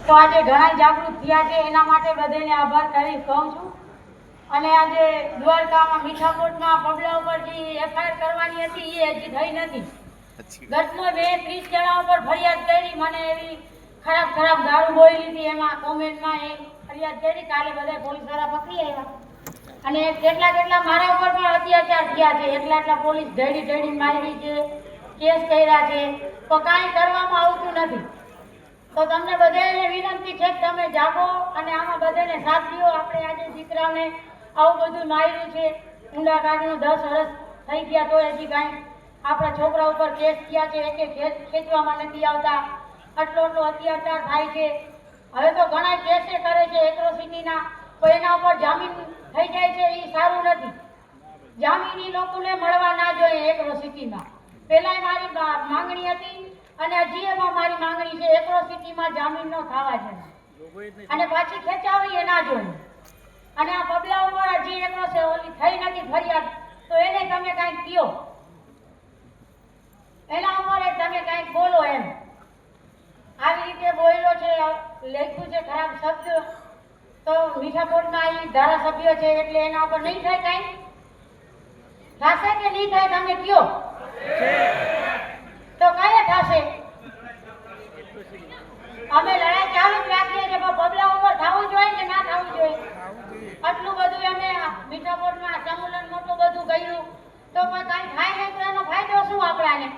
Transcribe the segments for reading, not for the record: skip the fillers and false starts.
તો આજે ઘણા જાગૃત થયા છે, એના માટે બધાને આભાર કરી કહું છું. અને આજે દ્વારકામાં મીઠાકોટમાં પગલા ઉપર જે એફઆઈઆર કરવાની હતી એ હજી થઈ નથી. ગતમાં 30 જણા ઉપર ફરિયાદ કરી, મને એવી ખરાબ ગાળું બોલી હતી, એમાં કોમેન્ટમાં એ ફરિયાદ કરી. કાલે બધા પોલીસવાળા પકડી આવ્યા અને કેટલા મારા ઉપર પણ અત્યાચાર થયા છે. એટલા પોલીસ ઢળી મારી છે, કેસ કર્યા છે, તો કાંઈ કરવામાં આવતું નથી. તો તમને બધાને વિનંતી છે કે તમે જાગો અને આમાં બધાને સાથ દો. આપણે આજે દીકરાને આવું બધું માર્યું છે, ઊંડા કાઢનો 10 વર્ષ થઈ ગયા તો હજી કાંઈ આપણા છોકરા ઉપર કેસ થયા છે, એકે ખેંચવામાં નથી આવતા. આટલો અત્યાચાર થાય છે. હવે તો ઘણા કેસે કરે છે એટ્રોસિટીના, તો એના ઉપર જામીન થઈ જાય છે, એ સારું નથી. જામીન એ લોકોને મળવા ના જોઈએ એટ્રોસિટીમાં. પહેલાંય મારી માંગણી હતી અને હજી એમાં મારી માંગણી છે, એટ્રોસિટીમાં જામીન ન થવા જોઈએ અને પાછી ખેંચાવી એ ના જોઈએ. અને આ પગલા ઉપર હજી ઓલી થઈ નથી ફરિયાદ, તો એને તમે કાંઈક કહો, એના ઉપર તમે કાંઈક બોલો. એમ આવી રીતે બોલ્યો છે, લખ્યું છે ખરાબ શબ્દ, તો મીઠાકોટના એ ધારાસભ્ય છે એટલે એના ઉપર નહીં થાય, કાંઈ થશે કે નહીં થાય તમે કહો, તો કઈ થશે? અમે લડાઈ ચાલુ જ રાખીએ છીએ, પણ પગલા ઉપર થવું જોઈએ કે ના થવું જોઈએ? આટલું બધું અમે મીઠાકોટમાં સંમેલન મોટું બધું કર્યું, તો પણ કાંઈ થાય નહીં તો એનો ફાયદો શું આપણાને?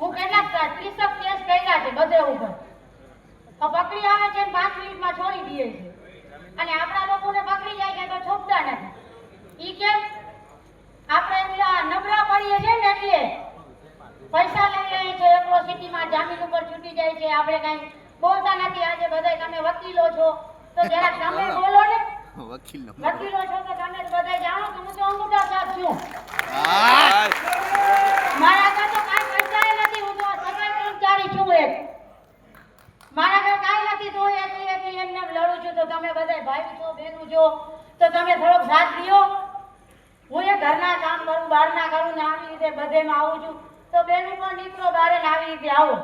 હું કેટલાક 30 કેસ કર્યા છે બધે ઉપર, તો પકડી આવે છે 5 મિનિટમાં છોડી દે છે, અને આપણા લોકોને પકડી જાય છે તો છોડતા નથી. ઈ કેમ? આપણે એટલા નબળા પડીએ છીએ ને, એટલે પૈસા લઈ લઈએ છે, એટ્રોસિટીમાં જામીન ઉપર છૂટી જાય છે, આપણે કાંઈ બોલતા નથી. આજે બધા તમે વકીલો છો તો જરાક તમે બોલો ને. વકીલો છો તો તમે બધા જાણો કે હું તો અંગૂઠા સાહેબ છું. મારા આગળ તો કાંઈ પૈસા નથી, હું તો સરકારી કર્મચારી છું. મારા આગળ કાંઈ નથી, તો એકલી એમને લડું છું. તો તમે બધા ભાઈ છો, બહેનો છો, તો તમે થોડોક સાથ દો. હું એ ઘરના કામ કરું, બહારના કરું ને આવી રીતે બધેમાં આવું છું, તો બેનું પણ દીકરો બારે ને આવી રીતે આવો.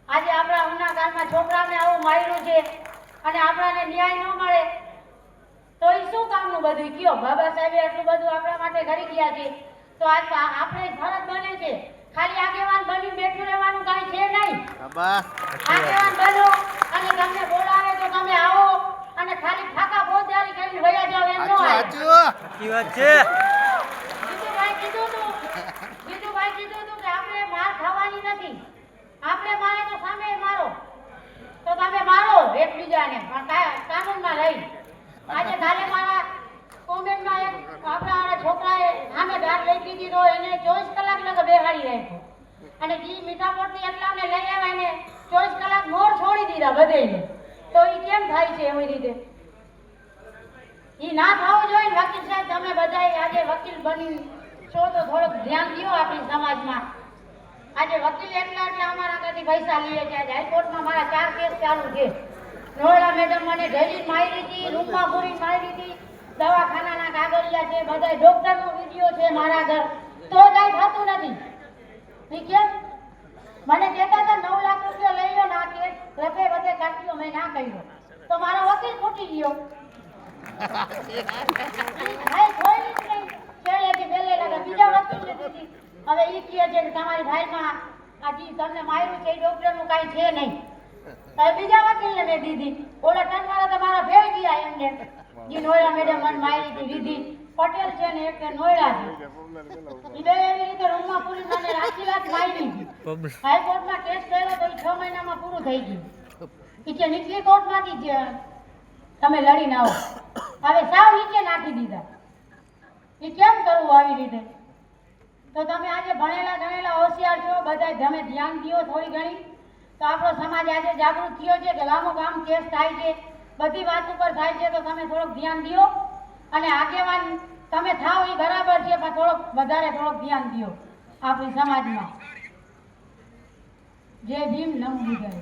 આજે આપણા ઉના ગામમાં છોકરાને આવું માર્યું છે અને આપણાને ન્યાય ન મળે તો એ શું કામનું બધું કયો? બાબા સાહેબે એટલું બધું આપણા માટે કરી ગયા છે, તો આજ આપણે ફરજ બને છે. ખાલી આગેવાન બની બેઠું રહેવાનું કાંઈ છે નહીં. આગેવાન બનો અને તમને બોલાવે તો તમે આવો, અને ખાલી ફાકા ફોજદારી કરીને વયા જાવ એમ ન આવે. સાચી વાત છે. જીતુભાઈ કીધું હતું કે આપણે માર ખાવાની નથી, આપણે મારે તો સામે મારો, તો તમે મારો એકબીજાને, પણ કાનૂનમાં રહી. આજે કાલે મારા કોમેન્ટમાં એક આપણા છોકરાએ સામે ધાર લઈ લીધી, તો એને 24 કલાક લગા બેહાડી રાખ્યો, અને જી મીઠાકોટથી એટલાને લઈ આવ્યા, એને 24 કલાક મોર છોડી દીધા બધેને. તો એ કેમ થાય છે એવી રીતે? એ ના થવું જોઈએ. વકીલ સાહેબ તમે બધા આજે વકીલ બની છો તો થોડુંક ધ્યાન દો આપણી સમાજમાં. આજે વકીલ એટલા અમારા કાંથી પૈસા લઈએ છે. આજે હાઈકોર્ટમાં મારા 4 કેસ ચાલુ છે. નોરડા મેડમ મને ઢેલી મારી હતી, રૂમમાં પૂરી મારી હતી, દવાખાનાના કાગળિયા છે, બધા ડોક્ટરનો વિડીયો છે મારા ઘર, તો કાંઈ થતું નથી. કેમ? મને કહેતા હતા 9 લાખ રૂપિયા લઈ લો ને આ કેસ રફે બધે કાઢ્યો, મેં ના કર્યો, તો મારો વકીલ ફૂટી ગયો. બીજા વકીલને દીધી. હવે ઈ કહે છે કે તમારી ભાઈમાં આજી તમને માર્યું છે, ડોક્ટરનું કાંઈ છે નહીં. હવે બીજા વકીલને મેં દીધી. ઓલા ટનવાળા તો મારા ફેર ગયા એમને. જી નોયડા મેડમ મને મારી હતી વિધિ પટેલ છે ને એક નોયડા છે. ઈ બે એવી રીતે રૂમમાં પૂરી મને રાખી મારી. હાઈકોર્ટમાં કેસ કર્યો તો 6 મહિનામાં પૂરું થઈ ગયું. ઈ કે નીચલી કોર્ટમાંથી તમે લડીને આવો. હવે સાવ નીચે નાખી દીધા. એ કેમ કરવું આવી રીતે? તો તમે આજે ભણેલા હોશિયાર છો, બધા તમે ધ્યાન દો થોડી ઘણી, તો આપણો સમાજ આજે જાગૃત થયો છે કે ગામ કેસ થાય છે, બધી વાત ઉપર થાય છે, તો તમે થોડુંક ધ્યાન દો. અને આગેવાન તમે થાવ એ બરાબર છે, પણ થોડુંક ધ્યાન દો આપણી સમાજમાં. જય ભીમ, નમો બુદ્ધાય.